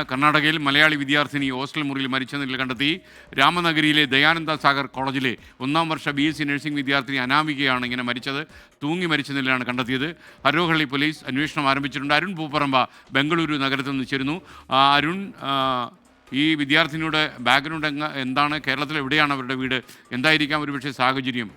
കർണാടകയിൽ മലയാളി വിദ്യാർത്ഥിനി ഹോസ്റ്റൽ മുറിയിൽ മരിച്ച നിലയിൽ കണ്ടെത്തി. രാമനഗരിയിലെ ദയാനന്ദ സാഗർ കോളേജിലെ 1-ാം വർഷ BSc നഴ്സിംഗ് വിദ്യാർത്ഥിനി അനാമികയാണ് ഇങ്ങനെ മരിച്ചത്. തൂങ്ങി മരിച്ച നിലയിലാണ് കണ്ടെത്തിയത്. ഹരോഹള്ളി പോലീസ് അന്വേഷണം ആരംഭിച്ചിട്ടുണ്ട്. അരുൺ പൂപ്പറമ്പ ബംഗളൂരു നഗരത്തിൽ നിന്ന് ചേരുന്നു. അരുൺ, ഈ വിദ്യാർത്ഥിനിയുടെ ബാക്ക്ഗ്രൗണ്ട് എന്താണ്? കേരളത്തിൽ എവിടെയാണ് അവരുടെ വീട്? എന്തായിരിക്കാം ഒരുപക്ഷെ സാഹചര്യം?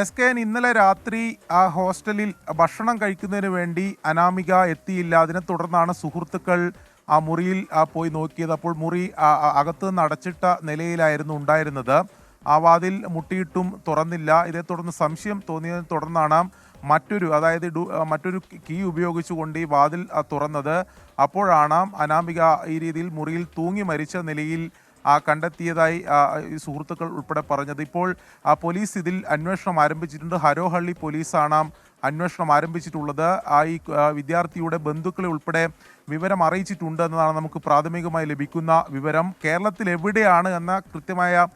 SKN ഇന്നലെ രാത്രി ആ ഹോസ്റ്റലിൽ ഭക്ഷണം കഴിക്കുന്നതിന് വേണ്ടി അനാമിക എത്തിയില്ല. അതിനെ തുടർന്നാണ് സുഹൃത്തുക്കൾ ആ മുറിയിൽ പോയി നോക്കിയത്. അപ്പോൾ മുറി അകത്ത് നിന്ന് അടച്ചിട്ട നിലയിലായിരുന്നു ഉണ്ടായിരുന്നത്. ആ വാതിൽ മുട്ടിയിട്ടും തുറന്നില്ല. ഇതേ തുടർന്ന് സംശയം തോന്നിയതിനെ തുടർന്നാണ് മറ്റൊരു കീ ഉപയോഗിച്ചുകൊണ്ട് ഈ വാതിൽ തുറന്നത്. അപ്പോഴാണ് അനാമിക ഈ രീതിയിൽ മുറിയിൽ തൂങ്ങി മരിച്ച നിലയിൽ കണ്ടെത്തിയതായി സുഹൃത്തുക്കൾ ഉൾപ്പെടെ പറഞ്ഞത്. ഇപ്പോൾ പോലീസ് ഇതിൽ അന്വേഷണം ആരംഭിച്ചിട്ടുണ്ട്. ഹരോഹള്ളി പോലീസാണ് അന്വേഷണം ആരംഭിച്ചിട്ടുള്ളത്. ഈ വിദ്യാർത്ഥിയുടെ ബന്ധുക്കളെ ഉൾപ്പെടെ വിവരം അറിയിച്ചിട്ടുണ്ട് എന്നതാണ് നമുക്ക് പ്രാഥമികമായി ലഭിക്കുന്ന വിവരം. കേരളത്തിൽ എവിടെയാണ് എന്ന കൃത്യമായ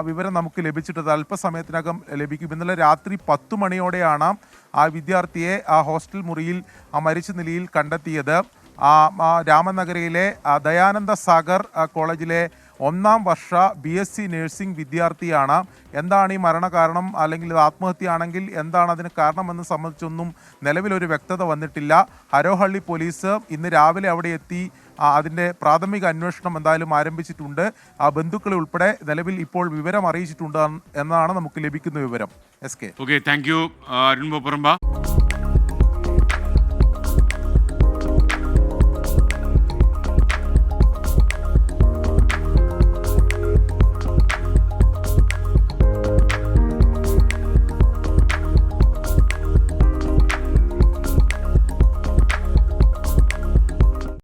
വിവരം നമുക്ക് ലഭിച്ചിട്ടത് അല്പസമയത്തിനകം ലഭിക്കും. ഇന്നലെ രാത്രി 10 മണിയോടെയാണ് ആ വിദ്യാർത്ഥിയെ ഹോസ്റ്റൽ മുറിയിൽ മരിച്ച നിലയിൽ കണ്ടെത്തിയത്. രാമനഗരയിലെ ദയാനന്ദ സാഗർ കോളേജിലെ 1-ാം വർഷ BSc നഴ്സിംഗ് വിദ്യാർത്ഥിയാണ്. എന്താണ് ഈ മരണകാരണം, അല്ലെങ്കിൽ ഇത് ആത്മഹത്യയാണെങ്കിൽ എന്താണ് അതിന് കാരണമെന്ന് സംബന്ധിച്ചൊന്നും നിലവിലൊരു വ്യക്തത വന്നിട്ടില്ല. ഹരോഹള്ളി പോലീസ് ഇന്ന് രാവിലെ അവിടെ എത്തി അതിൻ്റെ പ്രാഥമിക അന്വേഷണം എന്തായാലും ആരംഭിച്ചിട്ടുണ്ട്. ബന്ധുക്കളെ ഉൾപ്പെടെ നിലവിൽ ഇപ്പോൾ വിവരം അറിയിച്ചിട്ടുണ്ട് എന്നാണ് നമുക്ക് ലഭിക്കുന്ന വിവരം. SK. Okay, thank you Arun Pooparamba.